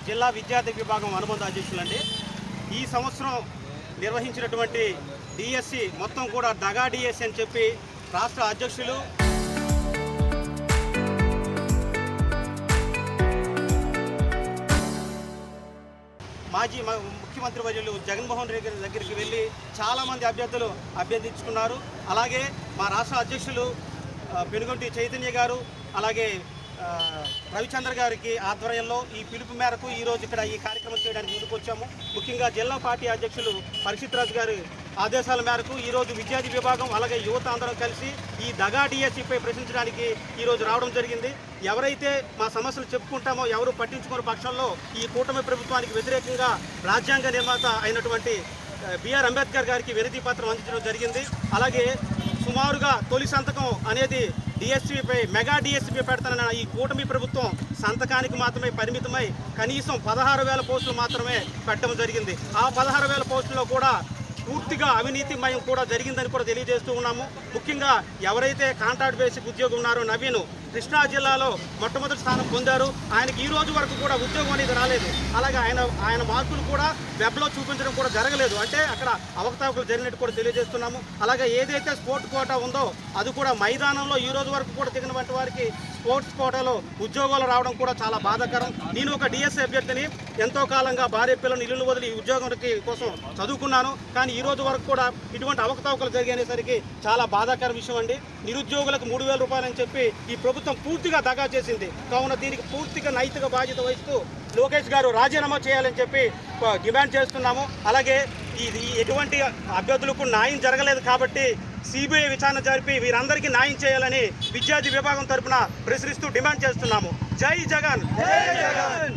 జిల్లా విద్యార్థి విభాగం అనుబంధ అధ్యక్షులండి. ఈ సంవత్సరం నిర్వహించినటువంటి డిఎస్సి మొత్తం కూడా దగా డిఎస్సి అని చెప్పి రాష్ట్ర అధ్యక్షులు మాజీ ముఖ్యమంత్రి వర్యులు జగన్మోహన్ రెడ్డి దగ్గరికి వెళ్ళి చాలామంది అభ్యర్థులు అభ్యర్థించుకున్నారు. అలాగే మా రాష్ట్ర అధ్యక్షులు పెనుగొంటి చైతన్య గారు, అలాగే రవిచంద్ర గారికి ఆధ్వర్యంలో ఈ పిలుపు మేరకు ఈరోజు ఇక్కడ ఈ కార్యక్రమం చేయడానికి ముందుకు వచ్చాము. ముఖ్యంగా జిల్లా పార్టీ అధ్యక్షులు పరీక్షిత్ రాజు గారి ఆదేశాల మేరకు ఈరోజు విద్యార్థి విభాగం అలాగే యువత అందరం కలిసి ఈ దగా డిఎస్సిపై ప్రశ్నించడానికి ఈరోజు రావడం జరిగింది. ఎవరైతే మా సమస్యలు చెప్పుకుంటామో ఎవరు పట్టించుకున్న పక్షంలో ఈ కూటమి ప్రభుత్వానికి వ్యతిరేకంగా రాజ్యాంగ నిర్మాత అయినటువంటి బిఆర్ అంబేద్కర్ గారికి వినతి పత్రం అందించడం జరిగింది. అలాగే సుమారుగా తొలి సంతకం అనేది డిఎస్సిపై మెగా డిఎస్సిపై పెడతానన్న ఈ కూటమి ప్రభుత్వం సంతకానికి మాత్రమే పరిమితమై కనీసం 16,000 పోస్టులు మాత్రమే పెట్టడం జరిగింది. ఆ 16,000 పోస్టుల్లో కూడా పూర్తిగా అవినీతిమయం కూడా జరిగిందని కూడా తెలియజేస్తూ ఉన్నాము. ముఖ్యంగా ఎవరైతే కాంట్రాక్ట్ బేసిక్ ఉద్యోగం ఉన్నారో నవీన్ కృష్ణా జిల్లాలో మొట్టమొదటి స్థానం పొందారు. ఆయనకి ఈ రోజు వరకు కూడా ఉద్యోగం అనేది రాలేదు. అలాగే ఆయన మార్కులు కూడా వెబ్లో చూపించడం కూడా జరగలేదు. అంటే అక్కడ అవకతవకలు జరిగినట్టు కూడా తెలియజేస్తున్నాము. అలాగే ఏదైతే స్పోర్ట్స్ కోటా ఉందో అది కూడా మైదానంలో ఈ రోజు వరకు కూడా దిగిన వంటి వారికి స్పోర్ట్స్ కోటాలో ఉద్యోగాలు రావడం కూడా చాలా బాధాకరం. నేను ఒక డిఎస్సి అభ్యర్థిని, ఎంతో కాలంగా భార్య పిల్లలు ఇల్లు వదిలి ఉద్యోగానికి కోసం చదువుకున్నాను. కానీ ఈ రోజు వరకు కూడా ఇటువంటి అవకతవకలు జరిగేసరికి చాలా బాధాకర విషయం అండి. నిరుద్యోగులకు 3,000 రూపాయలు అని చెప్పి ఈ ప్రభుత్వం పూర్తిగా దగా చేసింది. కావున దీనికి పూర్తిగా నైతిక బాధ్యత వహిస్తూ లోకేష్ గారు రాజీనామా చేయాలని చెప్పి డిమాండ్ చేస్తున్నాము. అలాగే ఎటువంటి అభ్యర్థులకు న్యాయం జరగలేదు కాబట్టి సిబిఐ విచారణ జరిపి వీరందరికీ న్యాయం చేయాలని విద్యార్థి విభాగం తరఫున ప్రశ్నిస్తూ డిమాండ్ చేస్తున్నాము. జై జగన్, జై జగన్.